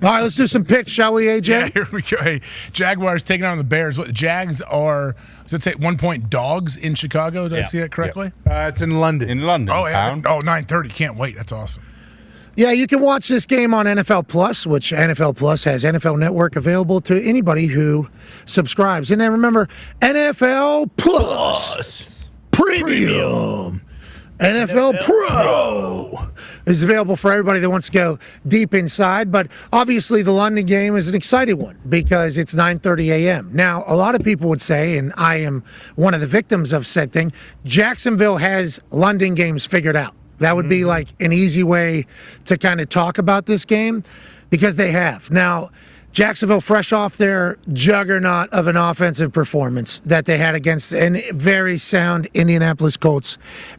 All right, let's do some picks, shall we, AJ? Yeah, here we go. Hey, Jaguars taking on the Bears. What the Jags are, does it say 1-point dogs in Chicago? Did I see that correctly? It's in London. In London. Oh, yeah. Town. 9:30. Can't wait. That's awesome. Yeah, you can watch this game on NFL Plus, which NFL Plus has NFL Network available to anybody who subscribes. And then remember, NFL Plus Premium. NFL Pro is available for everybody that wants to go deep inside. But obviously, the London game is an exciting one because it's 9:30 a.m. Now, a lot of people would say, and I am one of the victims of said thing, Jacksonville has London games figured out. That would be like an easy way to kind of talk about this game because they have. Now, Jacksonville, fresh off their juggernaut of an offensive performance that they had against a very sound Indianapolis Colts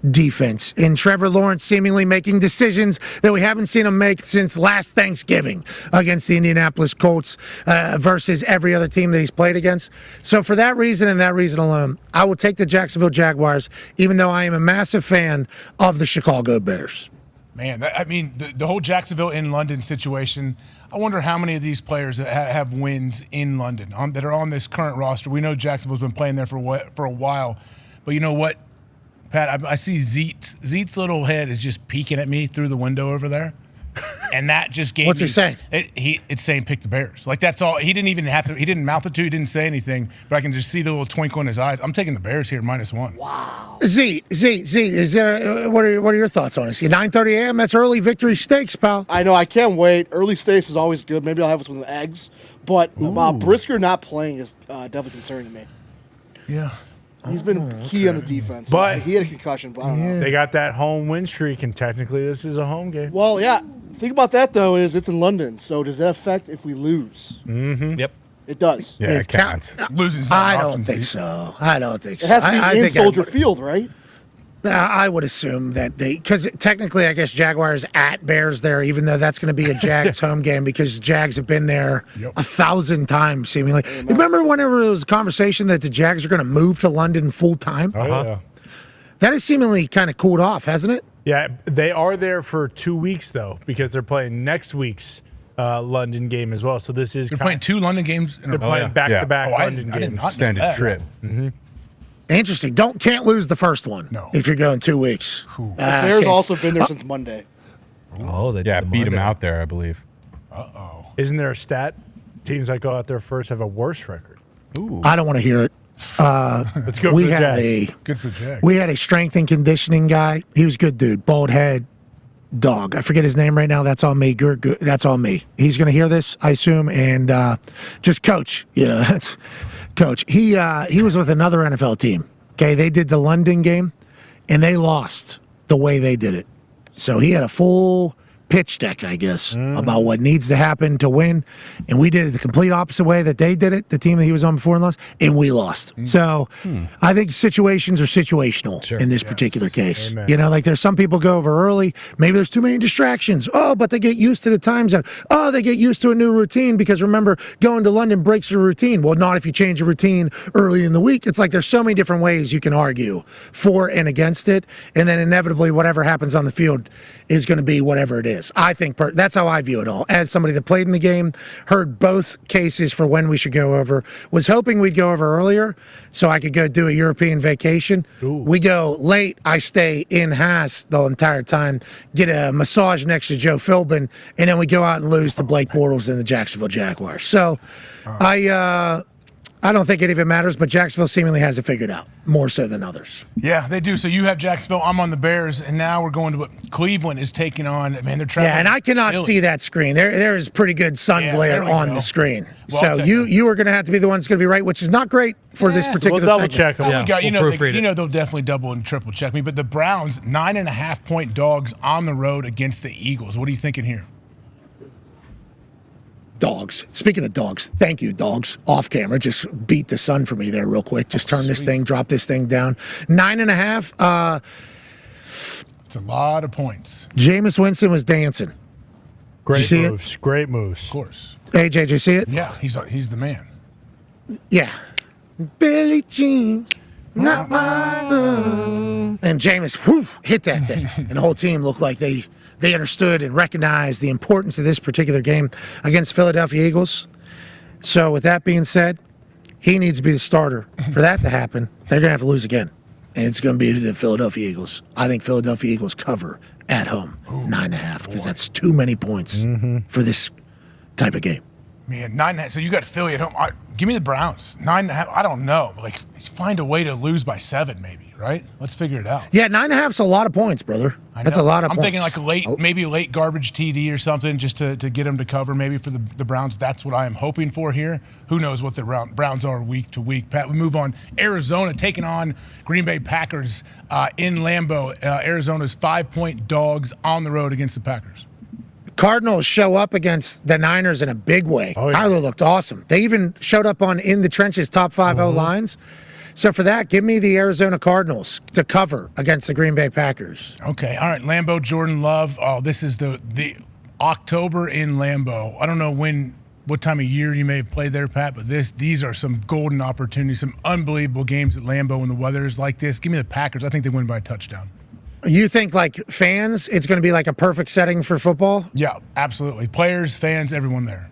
defense. And Trevor Lawrence seemingly making decisions that we haven't seen him make since last Thanksgiving against the Indianapolis Colts versus every other team that he's played against. So for that reason and that reason alone, I will take the Jacksonville Jaguars, even though I am a massive fan of the Chicago Bears. Man, the whole Jacksonville in London situation, I wonder how many of these players that have wins in London that are on this current roster. We know Jacksonville's been playing there for a while. But you know what, Pat? I see Zeet's little head is just peeking at me through the window over there. And that just gave What's me, he saying? It's saying pick the Bears. Like, that's all. He didn't even have to. He didn't mouth it to. He didn't say anything. But I can just see the little twinkle in his eyes. I'm taking the Bears here, -1. Wow. Z, is there? What are your thoughts on this? 9:30 a.m. That's early victory stakes, pal. I know. I can't wait. Early stakes is always good. Maybe I'll have this with eggs. But Brisker not playing is definitely concerning to me. Yeah. He's been key on the defense. But he had a concussion. But I don't know. they got that home win streak, and technically this is a home game. Well, yeah. Thing about that though is it's in London. So does that affect if we lose? Mm-hmm. Yep. It does. Yeah, it counts. Losing's not I an don't option, think Zeke. so. I don't think so. It has to be I in think Soldier Field, right? I would assume that because technically, I guess Jaguars at Bears there, even though that's going to be a Jags home game because Jags have been there 1,000 times seemingly. Remember whenever there was a conversation that the Jags are going to move to London full time? Oh, yeah. That has seemingly kind of cooled off, hasn't it? Yeah, they are there for 2 weeks, though, because they're playing next week's London game as well. So this is They're playing 2 London games in a they're playing back-to-back London I did games. not know Extended that. trip. Interesting. Can't lose the first one. No. If you're going 2 weeks. Bears also been there since Monday. Oh, they beat him out there, I believe. Isn't there a stat? Teams that go out there first have a worse record. Ooh. I don't want to hear it. Let's go for We the had Jags. Good for Jack. We had a strength and conditioning guy. He was a good dude. Bald head, dog. I forget his name right now. That's on me. Good. That's on me. He's going to hear this, I assume, and just coach. That's coach. He was with another NFL team. Okay, they did the London game, and they lost the way they did it. So he had a full pitch deck, I guess, about what needs to happen to win. And we did it the complete opposite way that they did it, the team that he was on before and lost, and we lost. So I think situations are situational in this particular case. Amen. Like there's some people go over early. Maybe there's too many distractions. Oh, but they get used to the time zone. Oh, they get used to a new routine because remember, going to London breaks your routine. Well, not if you change a routine early in the week. It's like there's so many different ways you can argue for and against it. And then inevitably, whatever happens on the field is going to be whatever it is. I think that's how I view it all. As somebody that played in the game, heard both cases for when we should go over, was hoping we'd go over earlier so I could go do a European vacation. Ooh. We go late, I stay in Haas the entire time, get a massage next to Joe Philbin, and then we go out and lose to Blake Bortles and the Jacksonville Jaguars. So I don't think it even matters, but Jacksonville seemingly has it figured out, more so than others. Yeah, they do. So you have Jacksonville, I'm on the Bears, and now we're going to what Cleveland is taking on. Man, they're traveling. Yeah, and I cannot Philly. see that screen. There is pretty good sun glare there we on go. the screen. Well, I'll so take you are going to have to be the one that's going to be right, which is not great for this particular We'll double segment. check them. We got, we'll proofread it. they'll definitely double and triple check me. But the Browns, 9.5-point dogs on the road against the Eagles. What are you thinking here? Dogs. Speaking of dogs, thank you, dogs. Off camera, just beat the sun for me there real quick. Just turn this thing, drop this thing down. 9.5. It's a lot of points. Jameis Winston was dancing. Great you see it? moves. Great moves. Of course. AJ, did you see it? Yeah, he's the man. Yeah. Billy Jeans, not mine. And Jameis, hit that thing. And the whole team looked like they they understood and recognized the importance of this particular game against Philadelphia Eagles. So with that being said, he needs to be the starter. For that to happen, they're going to have to lose again. And it's going to be the Philadelphia Eagles. I think Philadelphia Eagles cover at home, 9.5, because that's too many points for this type of game. Man, 9.5. So you got Philly at home. Give me the Browns. 9.5. I don't know. Like, find a way to lose by 7, maybe. Right? Let's figure it out. Yeah, 9.5's a lot of points, brother. That's a lot of I'm points. thinking like maybe a late garbage TD or something just to get them to cover maybe for the Browns. That's what I am hoping for here. Who knows what the Browns are week to week. Pat, we move on. Arizona taking on Green Bay Packers in Lambeau. Arizona's 5-point dogs on the road against the Packers. Cardinals show up against the Niners in a big way. Oh, yeah. Kyler looked awesome. They even showed up on In the Trenches top 5 O-lines. So for that, give me the Arizona Cardinals to cover against the Green Bay Packers. Okay, all right. Lambeau, Jordan Love. Oh, this is the October in Lambeau. I don't know what time of year you may have played there, Pat, but these are some golden opportunities, some unbelievable games at Lambeau when the weather is like this. Give me the Packers. I think they win by a touchdown. You think, like, fans, it's going to be like a perfect setting for football? Yeah, absolutely. Players, fans, everyone there.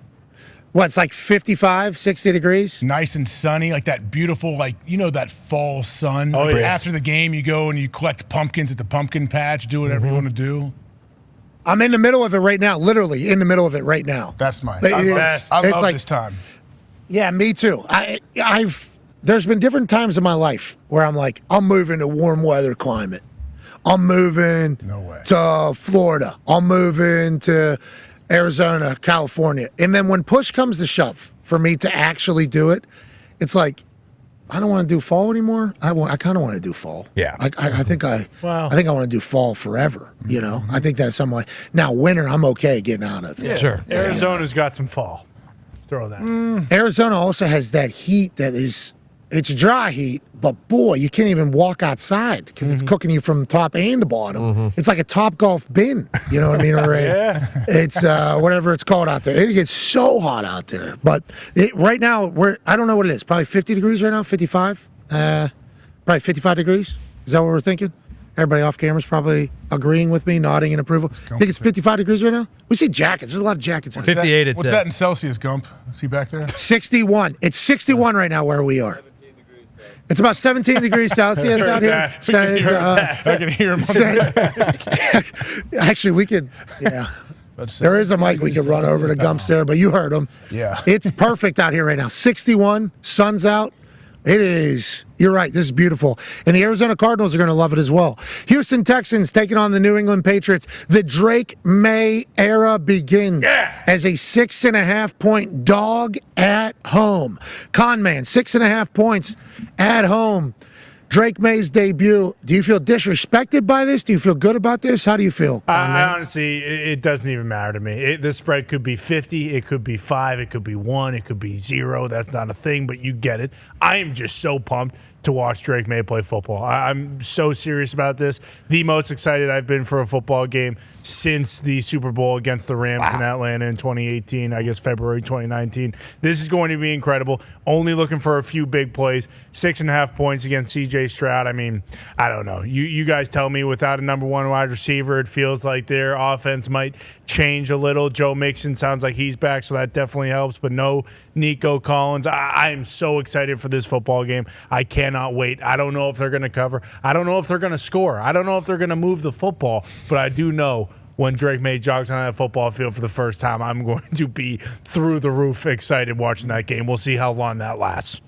What, it's like 55, 60 degrees? Nice and sunny, like that beautiful, that fall sun. Oh, yes. After the game, you go and you collect pumpkins at the pumpkin patch, do whatever you want to do. I'm in the middle of it right now, literally in the middle of it right now. That's mine. But I it's love like- this time. Yeah, me too. There's been different times in my life where I'm like, I'm moving to warm weather climate. I'm moving to Florida. I'm moving to Arizona, California. And then when push comes to shove for me to actually do it, it's like, I don't want to do fall anymore. I kind of want to do fall. Yeah. I think I want to do fall forever. You know, I think that's some way. Now winter, I'm okay getting out of. Yeah. Sure. Arizona's got some fall. Throw that. Arizona also has that heat that is, it's dry heat, but boy, you can't even walk outside because it's cooking you from the top and the bottom. It's like a Topgolf bin, you know what I mean? Or it's whatever it's called out there. It gets so hot out there. But right now, I don't know what it is. Probably 50 degrees right now, 55? Probably 55 degrees. Is that what we're thinking? Everybody off camera's probably agreeing with me, nodding in approval. Think it's 55 degrees right now? We see jackets. There's a lot of jackets out there. 58 What's that in Celsius, Gump? Is he back there? 61. It's 61 right now where we are. It's about 17 degrees Celsius out here. I can hear him. Actually, we could, yeah. There is a mic we could run over to Gumps there, but you heard him. Yeah. It's perfect out here right now. 61, sun's out. It is. You're right. This is beautiful. And the Arizona Cardinals are going to love it as well. Houston Texans taking on the New England Patriots. The Drake May era begins as a 6.5-point dog at home. Conman, 6.5 points at home. Drake May's debut. Do you feel disrespected by this? Do you feel good about this? How do you feel? I honestly, it doesn't even matter to me. This spread could be 50, it could be 5, it could be 1, it could be 0. That's not a thing, but you get it. I am just so pumped to watch Drake May play football. I'm so serious about this. The most excited I've been for a football game since the Super Bowl against the Rams in Atlanta in 2018, I guess February 2019. This is going to be incredible. Only looking for a few big plays. 6.5 points against C.J. Stroud. I mean, I don't know. You guys tell me without a number one wide receiver, it feels like their offense might change a little. Joe Mixon sounds like he's back, so that definitely helps, but no Nico Collins. I am so excited for this football game. I cannot wait. I don't know if they're going to cover. I don't know if they're going to score. I don't know if they're going to move the football, but I do know when Drake May jogs on that football field for the first time, I'm going to be through the roof excited watching that game. We'll see how long that lasts.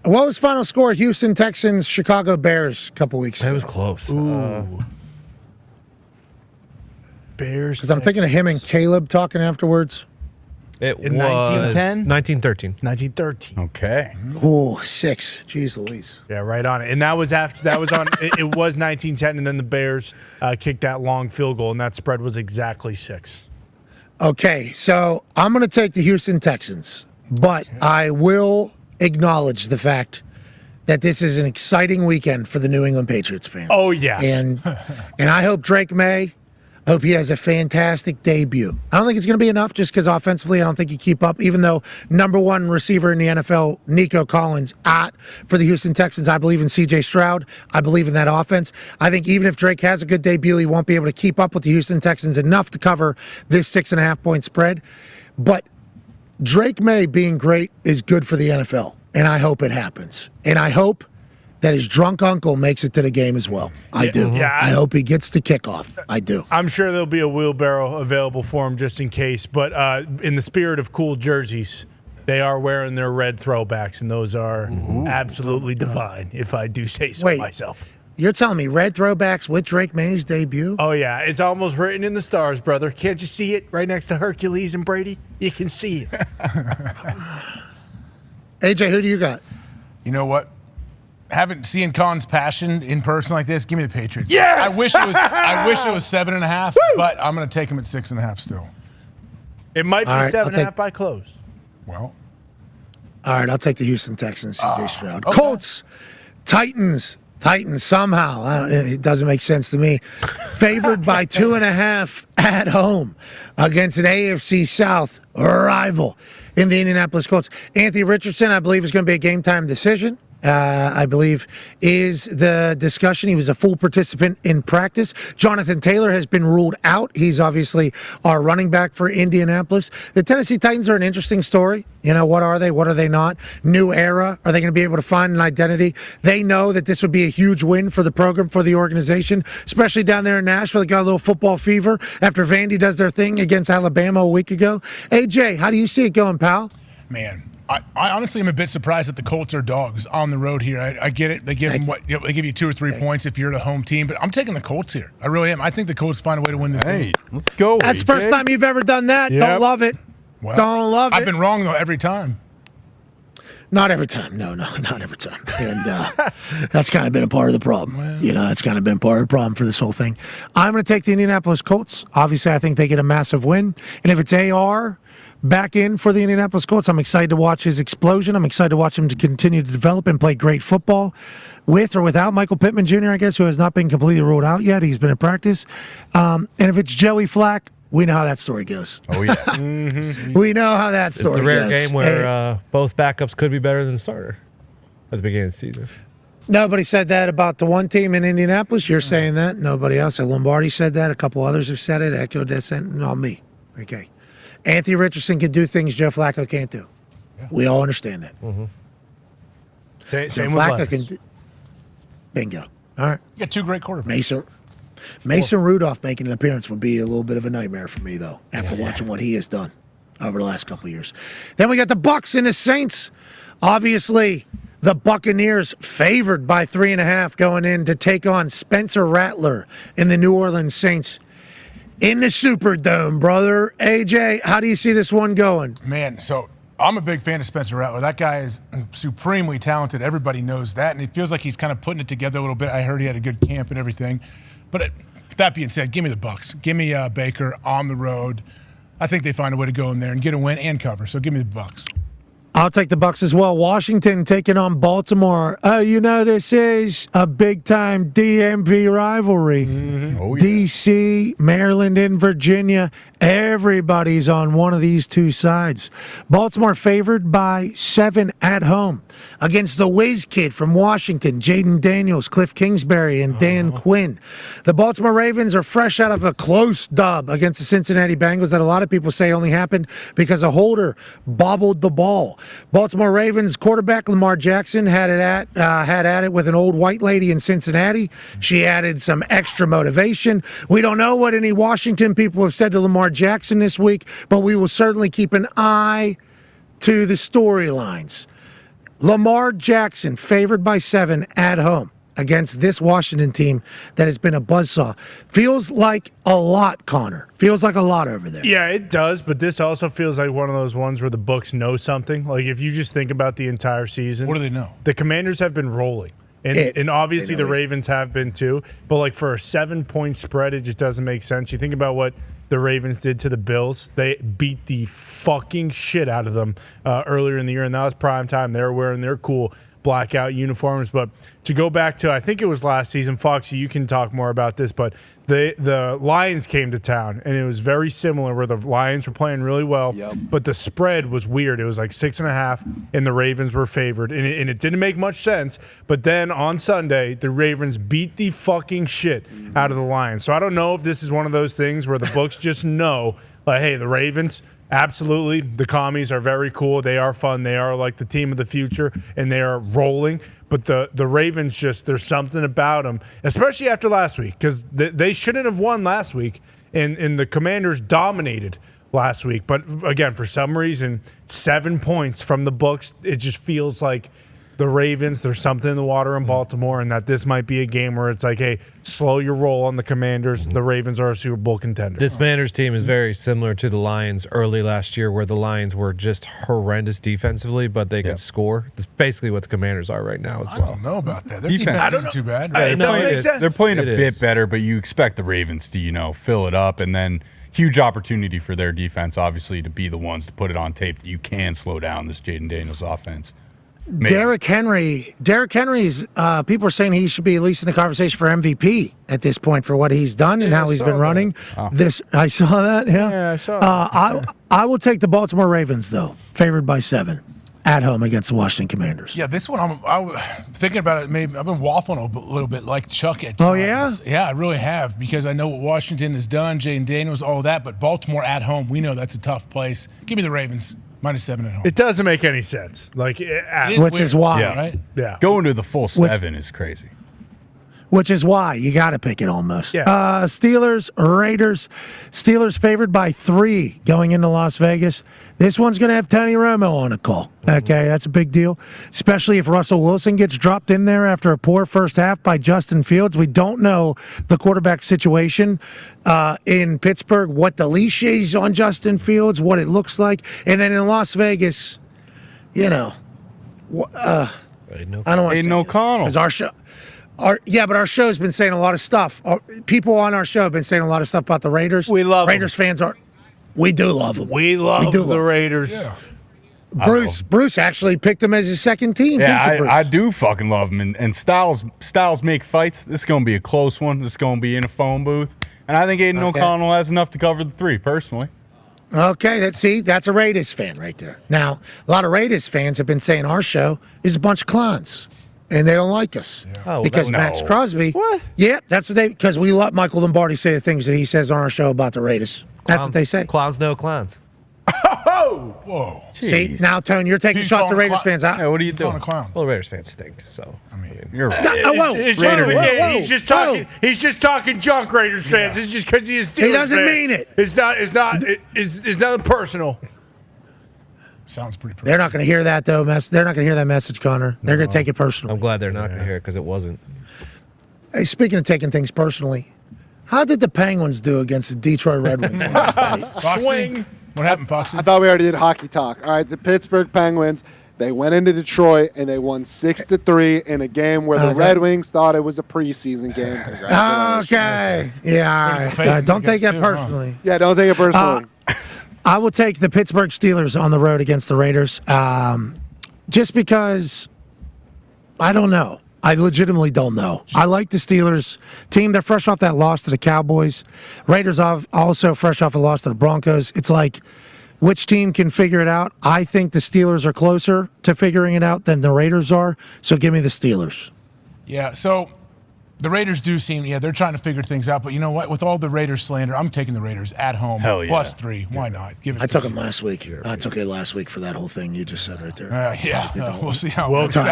What was final score? Houston Texans, Chicago Bears a couple weeks ago. It was close. Ooh. Bears. Because I'm thinking of him and Caleb talking afterwards. It In was 1910? 1913. 1913. Okay. Ooh, 6. Jeez Louise. Yeah, right on it. And that was after that was on. it was 1910, and then the Bears kicked that long field goal, and that spread was exactly 6. Okay, so I'm going to take the Houston Texans, but I will acknowledge the fact that this is an exciting weekend for the New England Patriots fans. Oh yeah. And I hope Drake May Hope he has a fantastic debut. I don't think it's going to be enough just because offensively I don't think you keep up, even though number one receiver in the NFL, Nico Collins, for the Houston Texans. I believe in C.J. Stroud. I believe in that offense. I think even if Drake has a good debut, he won't be able to keep up with the Houston Texans enough to cover this 6.5-point spread. But Drake May being great is good for the NFL, and I hope it happens. And I hope that his drunk uncle makes it to the game as well. I do. Yeah, I hope he gets the kickoff. I do. I'm sure there'll be a wheelbarrow available for him just in case. But in the spirit of cool jerseys, they are wearing their red throwbacks, and those are absolutely divine, if I do say so myself. You're telling me red throwbacks with Drake May's debut? Oh, yeah. It's almost written in the stars, brother. Can't you see it right next to Hercules and Brady? You can see it. AJ, who do you got? You know what? Seeing Khan's passion in person like this, give me the Patriots. Yeah, I wish it was 7.5, but I'm going to take him at 6.5 still. It might be 7.5 by close. Well, all right, I'll take the Houston Texans, C.J. Stroud. Okay. Colts, Titans somehow. It doesn't make sense to me. Favored by 2.5 at home against an AFC South rival in the Indianapolis Colts. Anthony Richardson, I believe, is going to be a game-time decision. I believe, is the discussion. He was a full participant in practice. Jonathan Taylor has been ruled out. He's obviously our running back for Indianapolis. The Tennessee Titans are an interesting story. You know, what are they? What are they not? New era. Are they going to be able to find an identity? They know that this would be a huge win for the program, for the organization, especially down there in Nashville. They got a little football fever after Vandy does their thing against Alabama a week ago. AJ, how do you see it going, pal? Man, I honestly am a bit surprised that the Colts are dogs on the road here. I get it. They give them they give you 2 or 3 points if you're the home team, but I'm taking the Colts here. I really am. I think the Colts find a way to win this game. Let's go. That's the first time you've ever done that. Yep. Don't love it. Well, Don't love it. I've been wrong though every time. Not every time. No, not every time. And that's kind of been a part of the problem. That's kind of been part of the problem for this whole thing. I'm going to take the Indianapolis Colts. Obviously, I think they get a massive win. And if it's AR back in for the Indianapolis Colts, I'm excited to watch his explosion. I'm excited to watch him to continue to develop and play great football with or without Michael Pittman Jr., I guess, who has not been completely ruled out yet. He's been in practice. And if it's Joey Flack, we know how that story goes. Oh, yeah. We know how that story goes. It's the rare game where both backups could be better than the starter at the beginning of the season. Nobody said that about the one team in Indianapolis. You're saying that. Nobody else. Lombardi said that. A couple others have said it. Echoed that sentence. Not me. Okay. Anthony Richardson can do things Joe Flacco can't do. Yeah. We all understand that. Mm-hmm. Same Joe with Flacco can do. Bingo. All right. You got 2 great quarterbacks. Mason Rudolph making an appearance would be a little bit of a nightmare for me, though, after watching what he has done over the last couple of years. Then we got the Bucs and the Saints. Obviously, the Buccaneers favored by 3.5 going in to take on Spencer Rattler in the New Orleans Saints in the Superdome, brother. AJ, how do you see this one going? Man, so I'm a big fan of Spencer Rattler. That guy is supremely talented. Everybody knows that, and it feels like he's kind of putting it together a little bit. I heard he had a good camp and everything. But that being said, give me the Bucs. Give me Baker on the road. I think they find a way to go in there and get a win and cover. So give me the Bucs. I'll take the Bucs as well. Washington taking on Baltimore. This is a big-time DMV rivalry. Mm-hmm. Oh, yeah. D.C., Maryland, and Virginia. Everybody's on one of these two sides. Baltimore favored by 7 at home against the whiz kid from Washington, Jaden Daniels, Cliff Kingsbury, and Dan Quinn. The Baltimore Ravens are fresh out of a close dub against the Cincinnati Bengals that a lot of people say only happened because a holder bobbled the ball. Baltimore Ravens quarterback Lamar Jackson had at it with an old white lady in Cincinnati. She added some extra motivation. We don't know what any Washington people have said to Lamar Jackson this week, but we will certainly keep an eye to the storylines. Lamar Jackson favored by 7 at home against this Washington team that has been a buzzsaw. Feels like a lot, Connor. Feels like a lot over there. Yeah, it does, but this also feels like one of those ones where the books know something. Like, if you just think about the entire season. What do they know? The Commanders have been rolling. And obviously the Ravens have been too. But, like, for a 7-point spread, it just doesn't make sense. You think about what the Ravens did to the Bills. They beat the fucking shit out of them earlier in the year, and that was prime time. They were wearing their cool. blackout uniforms. But to go back to, I think it was last season, Foxy, you can talk more about this, but the Lions came to town, and it was very similar where the Lions were playing really well, but the spread was weird. It was like 6.5, and the Ravens were favored, and it didn't make much sense. But then on Sunday, the Ravens beat the fucking shit out of the Lions. So I don't know if this is one of those things where the books just know, like, hey, the Ravens, absolutely, the commies are very cool. They are fun. They are like the team of the future, and they are rolling. But the Ravens, just there's something about them, especially after last week, because they shouldn't have won last week, and the Commanders dominated last week. But again, for some reason, 7 points from the books, it just feels like the Ravens, there's something in the water in Baltimore, and that this might be a game where it's like, hey, slow your roll on the Commanders. The Ravens are a Super Bowl contender. This Commanders team is very similar to the Lions early last year, where the Lions were just horrendous defensively, but they could score. That's basically what the Commanders are right now as well. I don't know about that. Their defense isn't too bad. They're playing a bit better, but you expect the Ravens to, fill it up, and then huge opportunity for their defense, obviously, to be the ones to put it on tape that you can slow down this Jaden Daniels offense. Derrick Henry's people are saying he should be at least in the conversation for MVP at this point for what he's done and how he's been running. I saw that. Yeah, I saw that. I will take the Baltimore Ravens though, favored by 7 at home against the Washington Commanders. Yeah, this one I'm thinking about it. Maybe I've been waffling a little bit like Chuck at times. Oh yeah, yeah, I really have, because I know what Washington has done, Jaden Daniels, all that. But Baltimore at home, we know that's a tough place. Give me the Ravens. -7 at home. It doesn't make any sense. Like, which is why, right? Yeah, going to the full 7 is crazy. Which is why you got to pick it almost. Yeah. Steelers, Raiders. Steelers favored by 3 going into Las Vegas. This one's going to have Tony Romo on a call. Okay, that's a big deal, especially if Russell Wilson gets dropped in there after a poor first half by Justin Fields. We don't know the quarterback situation in Pittsburgh, what the leash is on Justin Fields, what it looks like. And then in Las Vegas, I don't want to say O'Connell. because our show. But our show's been saying a lot of stuff. People on our show have been saying a lot of stuff about the Raiders. We love Raiders fans are. We do love them. we love the Raiders. Yeah. Bruce actually picked them as his second team. Yeah, I do fucking love them. And Styles make fights. This is going to be a close one. This is going to be in a phone booth. And I think Aiden O'Connell has enough to cover the 3, personally. Okay, that's a Raiders fan right there. Now, a lot of Raiders fans have been saying our show is a bunch of clowns. And they don't like us because Max Crosby. What? Yeah, that's what because we let Michael Lombardi say the things that he says on our show about the Raiders. That's what they say. Clowns know clowns. Oh, whoa! See, now Tony, you're taking shots at Raiders fans. Yeah, what are you doing? A clown. Well, the Raiders fans stink. So I mean, you're right. He's just talking. He's just talking junk, Raiders fans. It's just because he is. He doesn't mean it. It's not personal. Sounds pretty. They're not going to hear that though. They're not going to hear that message, Connor. They're going to take it personal. I'm glad they're not going to hear it because it wasn't. Hey, speaking of taking things personally, how did the Penguins do against the Detroit Red Wings last night? Swing. What happened, Foxy? I thought we already did hockey talk. All right, the Pittsburgh Penguins, they went into Detroit and they won 6-3 in a game where the Red Wings thought it was a preseason game. Okay. Yeah, all right. Don't take that personally. Yeah, don't take it personally. I will take the Pittsburgh Steelers on the road against the Raiders just because I don't know. I legitimately don't know. I like the Steelers team. They're fresh off that loss to the Cowboys. Raiders also fresh off a loss to the Broncos. It's like, which team can figure it out? I think the Steelers are closer to figuring it out than the Raiders are, so give me the Steelers. Yeah, so the Raiders do seem, they're trying to figure things out. But you know what? With all the Raiders slander, I'm taking the Raiders at home. Hell yeah. +3. Why not? Give it. I took them last week. I took it last week for that whole thing you just said right there. We'll see how Wilkins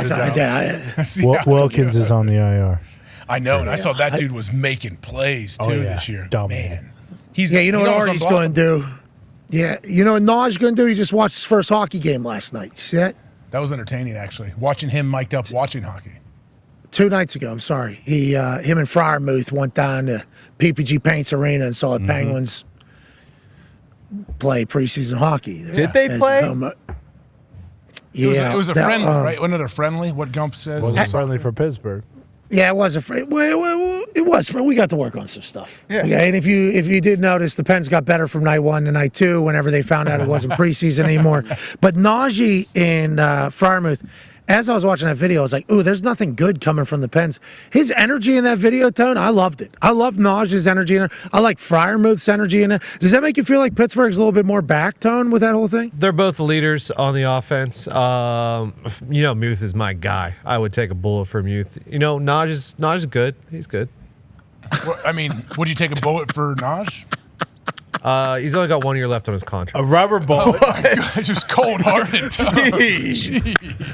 is on the IR. I know, and I saw that dude was making plays, too, this year. Dominating. Man. You know what Artie's going to do? Yeah, you know what Naj's going to do? He just watched his first hockey game last night. You see that? That was entertaining, actually. Watching him mic'd up watching hockey. 2 nights ago, I'm sorry. Him and Fryermuth went down to PPG Paints Arena and saw the Penguins play preseason hockey. Did they play? It was a friendly, right? Wasn't it a friendly? What Gump says? Was it friendly for Pittsburgh? Yeah, it was a friendly. Well, it was. We got to work on some stuff. Yeah. And if you did notice, the Pens got better from night 1 to night 2 whenever they found out it wasn't preseason anymore. But Najee and Fryermuth, as I was watching that video, I was like, ooh, there's nothing good coming from the Pens. His energy in that video, Tone, I loved it. I love Naj's energy in it. I like Freiermuth's energy in it. Does that make you feel like Pittsburgh's a little bit more back, Tone, with that whole thing? They're both leaders on the offense. Muth is my guy. I would take a bullet for Muth. Naj is good. He's good. Well, I mean, would you take a bullet for Naj? He's only got 1 year left on his contract. A rubber bullet. Oh my God, just cold-hearted.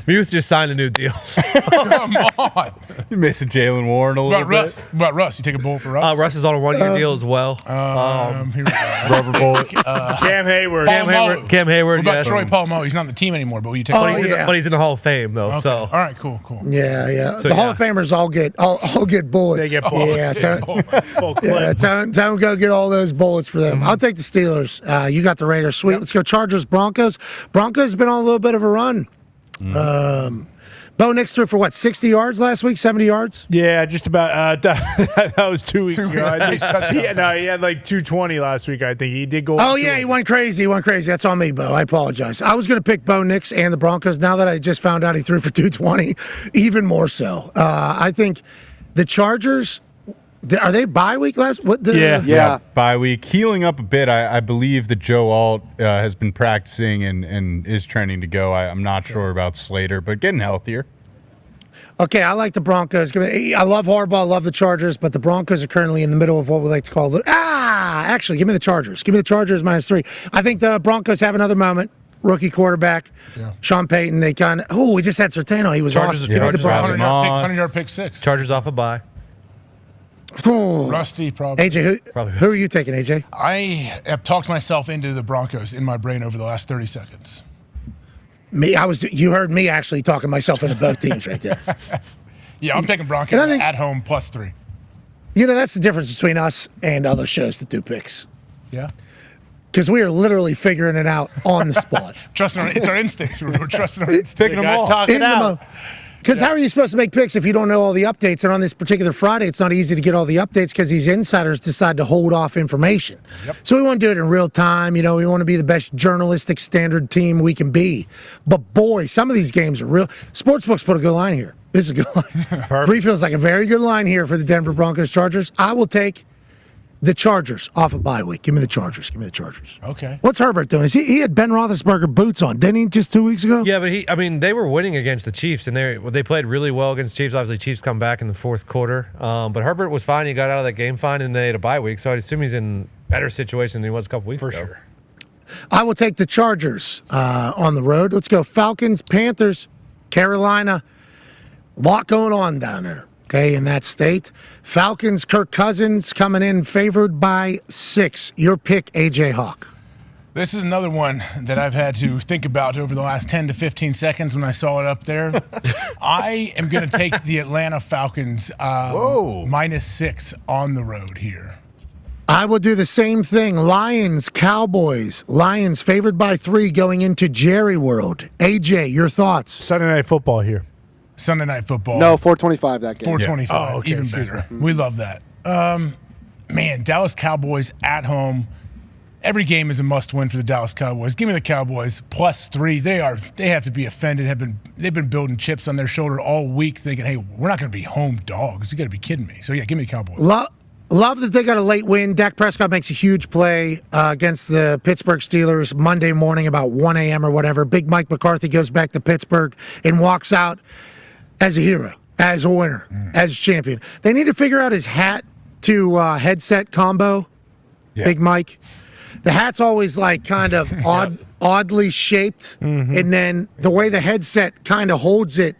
Muth just signed a new deal. Come on. You're missing Jalen Warren a little bit. What about Russ? You take a bullet for Russ? Russ is on a 1 year deal as well. Here we go. Rubber bullet. Cam Hayward. Cam Hayward. What about yes. Troy Polamalu? He's not on the team anymore, but will you take But he's in the Hall of Fame though. Okay. So All right, cool. Yeah. So, the Hall of Famers all get bullets. They get bullets. Yeah, Full Yeah, clip. Tone go get all those bullets for them. I'll take the Steelers. You got the Raiders. Sweet. Let's go Chargers, Broncos. Broncos been on a little bit of a run. Bo Nix threw for what, 60 yards last week, 70 yards? Yeah, just about. That was 2 weeks ago. I think. touchdowns. He had like 220 last week. I think he did go. Oh, yeah, he went crazy. That's on me, Bo. I apologize. I was going to pick Bo Nix and the Broncos. Now that I just found out he threw for 220, even more so. I think the Chargers, are they bye week last? Yeah. Bye week. Healing up a bit. I believe that Joe Alt has been practicing and is training to go. I'm not sure about Slater, but getting healthier. Okay, I like the Broncos. I love Harbaugh, I love the Chargers, but the Broncos are currently in the middle of what we like to call actually, give me the Chargers. Give me the Chargers -3. I think the Broncos have another moment. Rookie quarterback, Sean Payton. They we just had Sertano. He was Chargers- awesome. Give me the Chargers- Broncos. 100-yard pick six. Chargers off a bye. Rusty, probably. AJ, who are you taking, AJ? I have talked myself into the Broncos in my brain over the last 30 seconds. Me, you heard me actually talking myself into both teams right there. Yeah, I'm taking Broncos And I think- at home +3. That's the difference between us and other shows that do picks. Yeah. Because we are literally figuring it out on the spot. It's our instincts. We're trusting our instincts. Picking them all. Talk it out. Because how are you supposed to make picks if you don't know all the updates? And on this particular Friday, it's not easy to get all the updates because these insiders decide to hold off information. Yep. So we want to do it in real time. We want to be the best journalistic standard team we can be. But boy, some of these games are real. Sportsbooks put a good line here. This is a good line. Bree feels like a very good line here for the Denver Broncos Chargers. I will take the Chargers off of bye week. Give me the Chargers. Okay. What's Herbert doing? He had Ben Roethlisberger boots on, didn't he, just 2 weeks ago? Yeah, but they were winning against the Chiefs, and they played really well against the Chiefs. Obviously, Chiefs come back in the fourth quarter. But Herbert was fine. He got out of that game fine, and they had a bye week. So I'd assume he's in better situation than he was a couple weeks ago. For sure. I will take the Chargers on the road. Let's go Falcons, Panthers, Carolina. A lot going on down there, okay, in that state. Falcons, Kirk Cousins coming in favored by 6. Your pick, AJ Hawk. This is another one that I've had to think about over the last 10 to 15 seconds when I saw it up there. I am going to take the Atlanta Falcons -6 on the road here. I will do the same thing. Lions, Cowboys. Lions favored by 3 going into Jerry World. AJ, your thoughts? Sunday Night Football here. Sunday Night Football. No, 425 that game. 425. Oh, okay, Even excuse better. We love that. Man, Dallas Cowboys at home. Every game is a must-win for the Dallas Cowboys. Give me the Cowboys +3. They have to be offended. They've been building chips on their shoulder all week, thinking, "Hey, we're not going to be home dogs. You got to be kidding me." So yeah, give me the Cowboys. Love that they got a late win. Dak Prescott makes a huge play against the Pittsburgh Steelers Monday morning about 1 a.m. or whatever. Big Mike McCarthy goes back to Pittsburgh and walks out as a hero, as a winner, as a champion. They need to figure out his hat to headset combo. Yeah. Big Mike. The hat's always like kind of oddly shaped, and then the way the headset kind of holds it,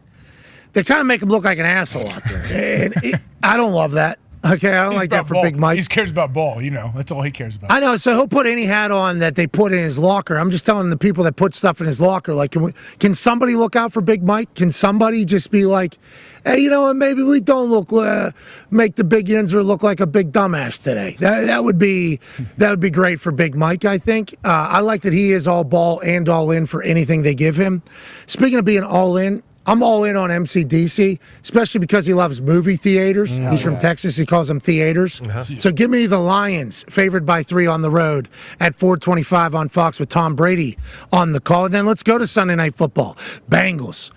they kind of make him look like an asshole out there. And I don't love that. Okay, I don't like that for ball. Big Mike. He cares about ball, That's all he cares about. I know, so he'll put any hat on that they put in his locker. I'm just telling the people that put stuff in his locker, like, can somebody look out for Big Mike? Can somebody just be like, hey, you know what, maybe we don't make the Big Yinzer look like a big dumbass today. That would be great for Big Mike, I think. I like that he is all ball and all in for anything they give him. Speaking of being all in, I'm all in on MCDC, especially because he loves movie theaters. He's from Texas. He calls them theaters. So give me the Lions, favored by 3 on the road at 425 on Fox with Tom Brady on the call. And then let's go to Sunday Night Football. Bengals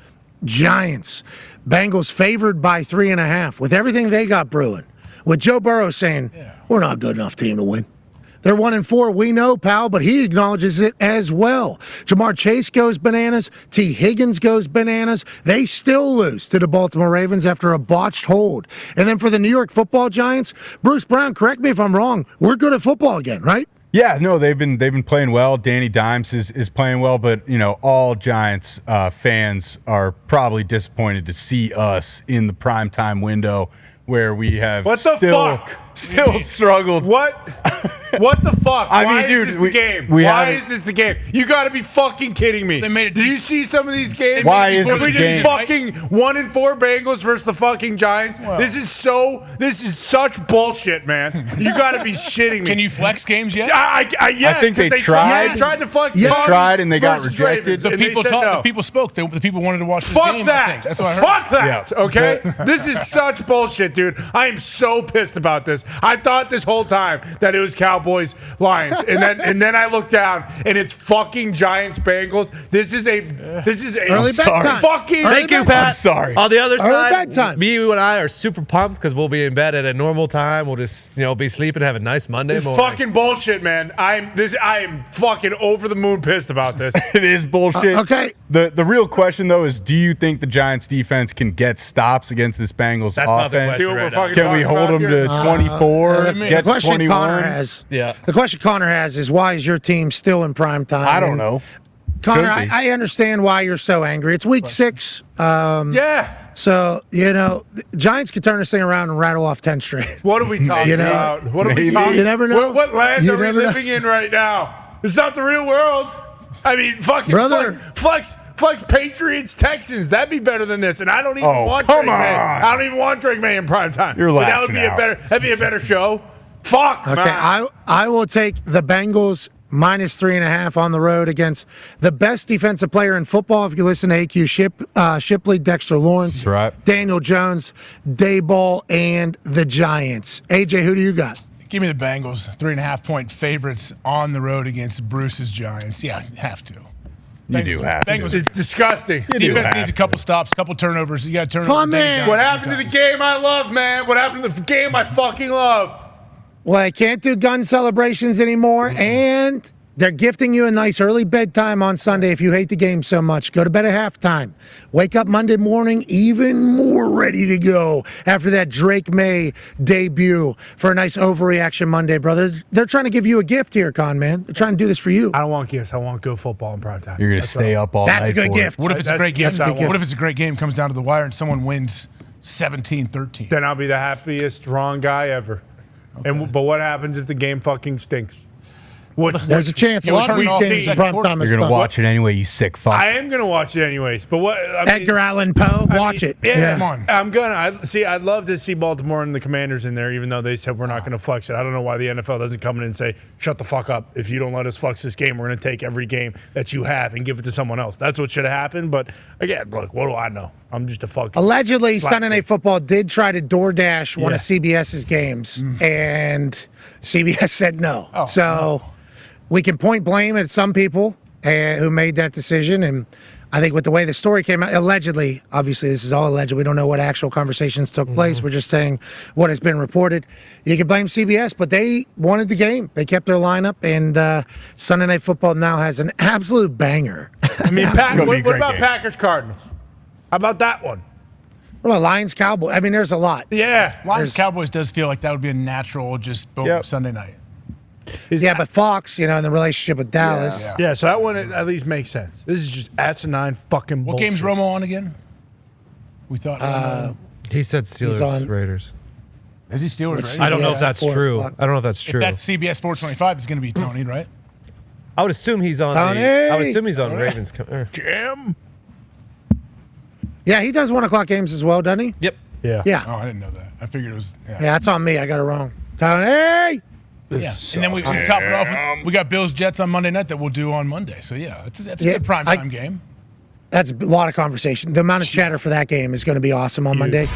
Giants. Bengals favored by 3.5 with everything they got brewing. With Joe Burrow saying, we're not a good enough team to win. They're 1-4. We know, pal, but he acknowledges it as well. Jamar Chase goes bananas. T. Higgins goes bananas. They still lose to the Baltimore Ravens after a botched hold. And then for the New York Football Giants, Bruce Brown, correct me if I'm wrong, we're good at football again, right? Yeah, no, they've been playing well. Danny Dimes is playing well, but all Giants fans are probably disappointed to see us in the primetime window where we have still struggled. What? What the fuck? Why dude, is this the game? Why is this the game? You got to be fucking kidding me. They made it. Do you see some of these games? Why is it the game? Fucking 1-4 Bengals versus the fucking Giants. Well, this is such bullshit, man. You got to be shitting me. Can you flex games yet? I think they tried. They tried to flex. They tried and they got rejected. The people spoke. The people wanted to watch this Fuck game. that. That's what I heard. Fuck that. Yeah. Okay? This is such bullshit, dude. I am so pissed about this. I thought this whole time that it was Cowboys Lions. And then I look down and it's fucking Giants Bengals. This is a Early bedtime. fucking Thank you, Pat. I'm sorry. On the other side, bedtime. me, you, and I are super pumped because we'll be in bed at a normal time. We'll just be sleeping, have a nice Monday It's morning. fucking bullshit, man. I am fucking over the moon pissed about this. It is bullshit. Okay. The real question though is, do you think the Giants defense can get stops against this Bengals That's not the offense? question See what we're right now. fucking Can we talking hold about them here? to 24? The Get to question 21? Connor has, Yeah. The question Connor has is, why is your team still in prime time? I don't And know. Connor, Could be. I understand why you're so angry. It's week 6. Yeah. So, the Giants could turn this thing around and rattle off 10 straight. What are we talking about? What are we Maybe. talking? You never know. What land You are we never know. living in right now? It's not the real world. I mean, fucking Brother. flex Patriots Texans. That'd be better than this. And I don't even want come Drake May. on. I don't even want Drake May in prime time. You're But that would laughing be out. that'd be a better show. Fuck, Okay, man. I will take the Bengals minus 3.5 on the road against the best defensive player in football. If you listen to AQ Shipley, Dexter Lawrence, That's right. Daniel Jones, Dayball, and the Giants. AJ, who do you got? Give me the Bengals, 3.5-point favorites on the road against Bruce's Giants. Yeah, have to. You do have to. Bengals. It's disgusting. Defense needs a couple stops, a couple turnovers. You got to turn Come over. in. What happened to the game I love, man? What happened to the game I fucking love? Well, I can't do gun celebrations anymore, and they're gifting you a nice early bedtime on Sunday if you hate the game so much. Go to bed at halftime. Wake up Monday morning even more ready to go after that Drake May debut for a nice overreaction Monday, brother. They're trying to give you a gift here, Con Man. They're trying to do this for you. I don't want gifts. I want good football in prime time. You're going to stay up all That's night a good for it. gift. What if it's a great game? That's what I want. What if it's a great game, comes down to the wire, and someone wins 17-13? Then I'll be the happiest wrong guy ever. Okay. But what happens if the game fucking stinks? There's a chance. A lot of turn it these off in games the in second prime quarter. time You're is going to fun. watch it anyway, you sick fuck. I am gonna watch it anyways. But what? I mean, Edgar Allan Poe, watch it. Come on. I'm gonna. I'd love to see Baltimore and the Commanders in there, even though they said we're not going to flex it. I don't know why the NFL doesn't come in and say, "Shut the fuck up! If you don't let us flex this game, we're going to take every game that you have and give it to someone else." That's what should have happened. But again, look, what do I know? I'm just a fucking. Allegedly, slap Sunday Night dick. Football did try to DoorDash one Yeah. of CBS's games, and CBS said no. We can point blame at some people who made that decision, and I think with the way the story came out, allegedly, obviously this is all alleged. We don't know what actual conversations took place. We're just saying what has been reported. You can blame CBS, but they wanted the game. They kept their lineup, and Sunday Night Football now has an absolute banger. I mean, gonna be a what great about game. Packers Cardinals? How about that one? Well, Lions Cowboys. I mean, there's a lot. Yeah. Lions Cowboys does feel like that would be a natural, just boom, Yep. Sunday night. Yeah, but Fox, in the relationship with Dallas. Yeah. Yeah, so that one at least makes sense. This is just asinine fucking What bullshit. game's Romo on again? We thought. He said Steelers, on- Raiders. Is he Steelers? Right? I don't know if CBS, that's 4 true. o'clock. I don't know if that's If true. that's CBS 425, it's going to be Tony, right? I would assume he's on. Tony! I would assume he's on Ravens. Jim? Yeah, he does 1 o'clock games as well, doesn't he? Yep. Yeah. Yeah. Oh, I didn't know that. I figured it was. Yeah, that's on me. I got it wrong. Tony! Yeah. And then we top it off. We got Bills Jets on Monday night that we'll do on Monday. So yeah, that's a Yeah, good primetime game. That's a lot of conversation. The amount of chatter for that game is going to be awesome on Monday.